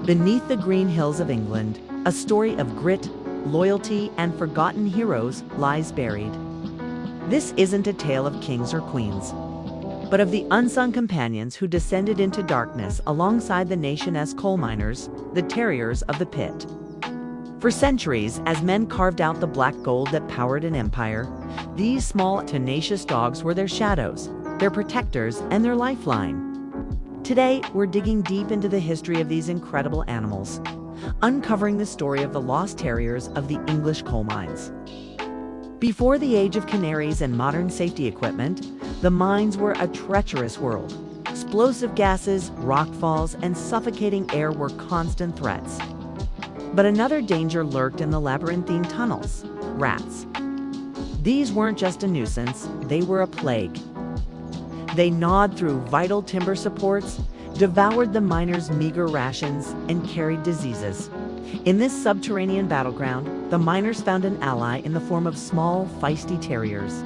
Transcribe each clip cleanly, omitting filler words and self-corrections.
Beneath the green hills of England, a story of grit, loyalty, and forgotten heroes lies buried. This isn't a tale of kings or queens, but of the unsung companions who descended into darkness alongside the nation's coal miners, the terriers of the pit. For centuries, as men carved out the black gold that powered an empire, these small, tenacious dogs were their shadows, their protectors, and their lifeline. Today, we're digging deep into the history of these incredible animals, uncovering the story of the lost terriers of the English coal mines. Before the age of canaries and modern safety equipment, the mines were a treacherous world. Explosive gases, rockfalls, and suffocating air were constant threats. But another danger lurked in the labyrinthine tunnels: rats. These weren't just a nuisance, they were a plague. They gnawed through vital timber supports, devoured the miners' meager rations, and carried diseases. In this subterranean battleground, the miners found an ally in the form of small, feisty terriers.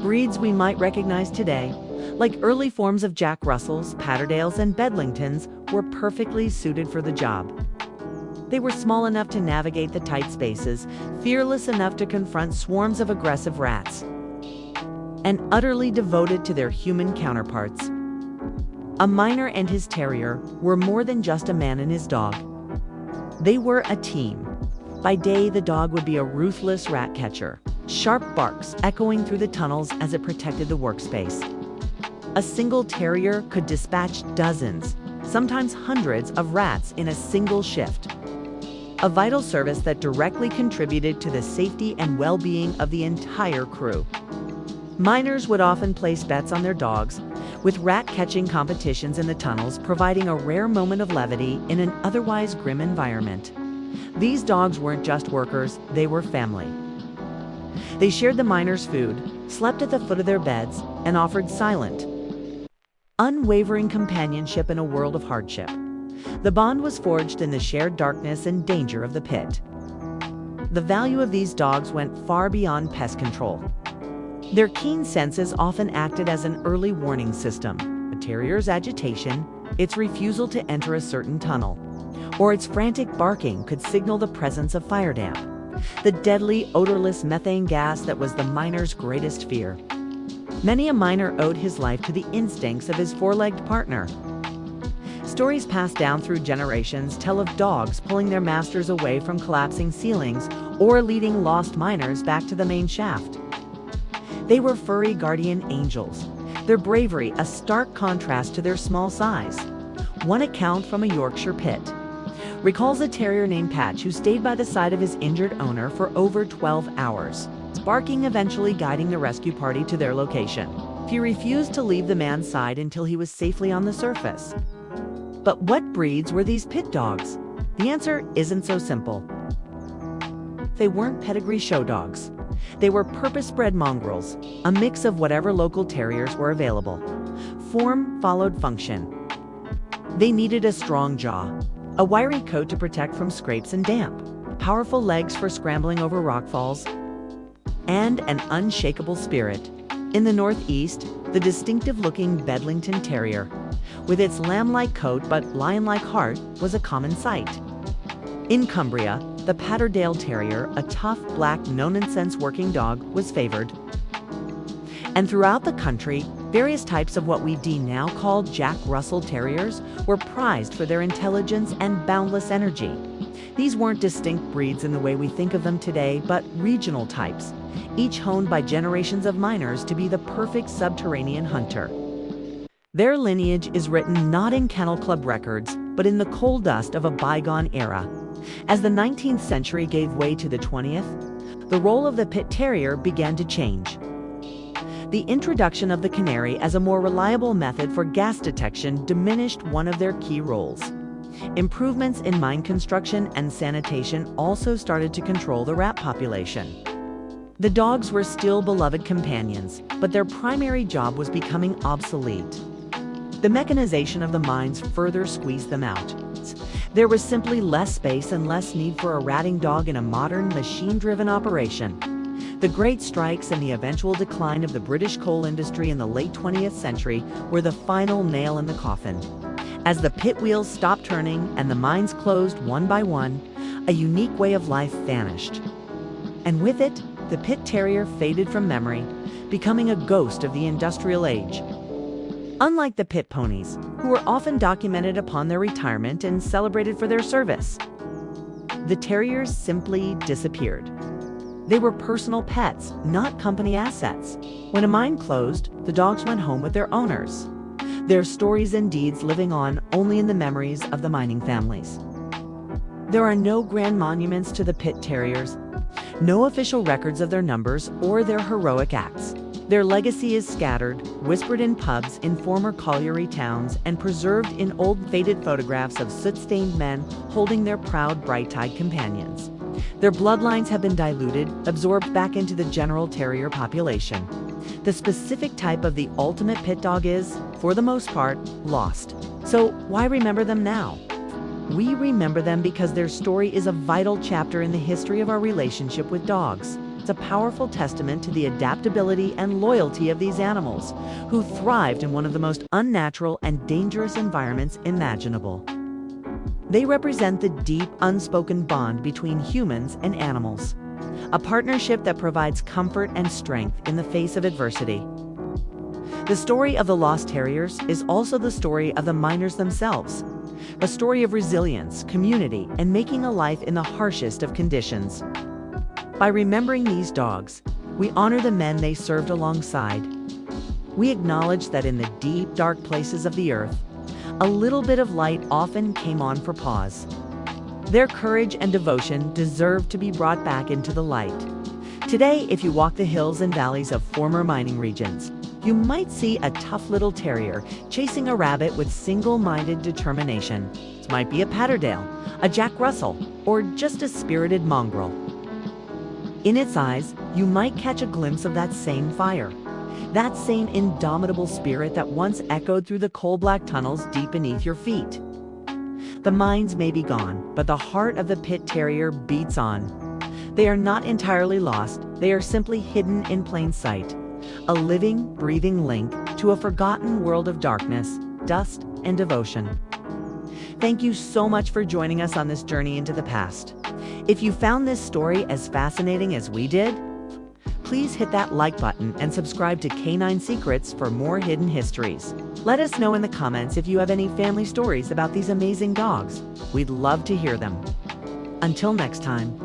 Breeds we might recognize today, like early forms of Jack Russells, Patterdales, and Bedlingtons, were perfectly suited for the job. They were small enough to navigate the tight spaces, fearless enough to confront swarms of aggressive rats, and utterly devoted to their human counterparts. A miner and his terrier were more than just a man and his dog. They were a team. By day, the dog would be a ruthless rat catcher, sharp barks echoing through the tunnels as it protected the workspace. A single terrier could dispatch dozens, sometimes hundreds of rats in a single shift. A vital service that directly contributed to the safety and well-being of the entire crew. Miners would often place bets on their dogs, with rat-catching competitions in the tunnels providing a rare moment of levity in an otherwise grim environment. These dogs weren't just workers, they were family. They shared the miners' food, slept at the foot of their beds, and offered silent, unwavering companionship in a world of hardship. The bond was forged in the shared darkness and danger of the pit. The value of these dogs went far beyond pest control. Their keen senses often acted as an early warning system. A terrier's agitation, its refusal to enter a certain tunnel, or its frantic barking could signal the presence of fire damp, the deadly, odorless methane gas that was the miner's greatest fear. Many a miner owed his life to the instincts of his four-legged partner. Stories passed down through generations tell of dogs pulling their masters away from collapsing ceilings or leading lost miners back to the main shaft. They were furry guardian angels, their bravery a stark contrast to their small size. One account from a Yorkshire pit recalls a terrier named Patch who stayed by the side of his injured owner for over 12 hours, barking eventually guiding the rescue party to their location. He refused to leave the man's side until he was safely on the surface. But what breeds were these pit dogs? The answer isn't so simple. They weren't pedigree show dogs. They were purpose-bred mongrels, a mix of whatever local terriers were available. Form followed function. They needed a strong jaw, a wiry coat to protect from scrapes and damp, powerful legs for scrambling over rockfalls, and an unshakable spirit. In the Northeast, the distinctive-looking Bedlington Terrier, with its lamb-like coat but lion-like heart, was a common sight. In Cumbria, the Patterdale Terrier, a tough, black, no-nonsense working dog, was favored. And throughout the country, various types of what we now call Jack Russell Terriers were prized for their intelligence and boundless energy. These weren't distinct breeds in the way we think of them today, but regional types, each honed by generations of miners to be the perfect subterranean hunter. Their lineage is written not in kennel club records, but in the coal dust of a bygone era. As the 19th century gave way to the 20th, the role of the Pit Terrier began to change. The introduction of the canary as a more reliable method for gas detection diminished one of their key roles. Improvements in mine construction and sanitation also started to control the rat population. The dogs were still beloved companions, but their primary job was becoming obsolete. The mechanization of the mines further squeezed them out. There was simply less space and less need for a ratting dog in a modern, machine-driven operation. The Great Strikes and the eventual decline of the British coal industry in the late 20th century were the final nail in the coffin. As the pit wheels stopped turning and the mines closed one by one, a unique way of life vanished. And with it, the Pit Terrier faded from memory, becoming a ghost of the industrial age. Unlike the pit ponies, who were often documented upon their retirement and celebrated for their service, the terriers simply disappeared. They were personal pets, not company assets. When a mine closed, the dogs went home with their owners, their stories and deeds living on only in the memories of the mining families. There are no grand monuments to the Pit Terriers, no official records of their numbers or their heroic acts. Their legacy is scattered, whispered in pubs in former colliery towns, and preserved in old faded photographs of soot-stained men holding their proud, bright-eyed companions. Their bloodlines have been diluted, absorbed back into the general terrier population. The specific type of the ultimate pit dog is, for the most part, lost. So why remember them now? We remember them because their story is a vital chapter in the history of our relationship with dogs. It's a powerful testament to the adaptability and loyalty of these animals, who thrived in one of the most unnatural and dangerous environments imaginable. They represent the deep, unspoken bond between humans and animals, a partnership that provides comfort and strength in the face of adversity. The story of the lost terriers is also the story of the miners themselves, a story of resilience, community, and making a life in the harshest of conditions. By remembering these dogs, we honor the men they served alongside. We acknowledge that in the deep, dark places of the earth, a little bit of light often came on for pause. Their courage and devotion deserve to be brought back into the light. Today, if you walk the hills and valleys of former mining regions, you might see a tough little terrier chasing a rabbit with single-minded determination. It might be a Patterdale, a Jack Russell, or just a spirited mongrel. In its eyes, you might catch a glimpse of that same fire, that same indomitable spirit that once echoed through the coal-black tunnels deep beneath your feet. The mines may be gone, but the heart of the Pit Terrier beats on. They are not entirely lost, they are simply hidden in plain sight, a living, breathing link to a forgotten world of darkness, dust, and devotion. Thank you so much for joining us on this journey into the past. If you found this story as fascinating as we did, please hit that like button and subscribe to Canine Secrets for more hidden histories. Let us know in the comments if you have any family stories about these amazing dogs. We'd love to hear them. Until next time.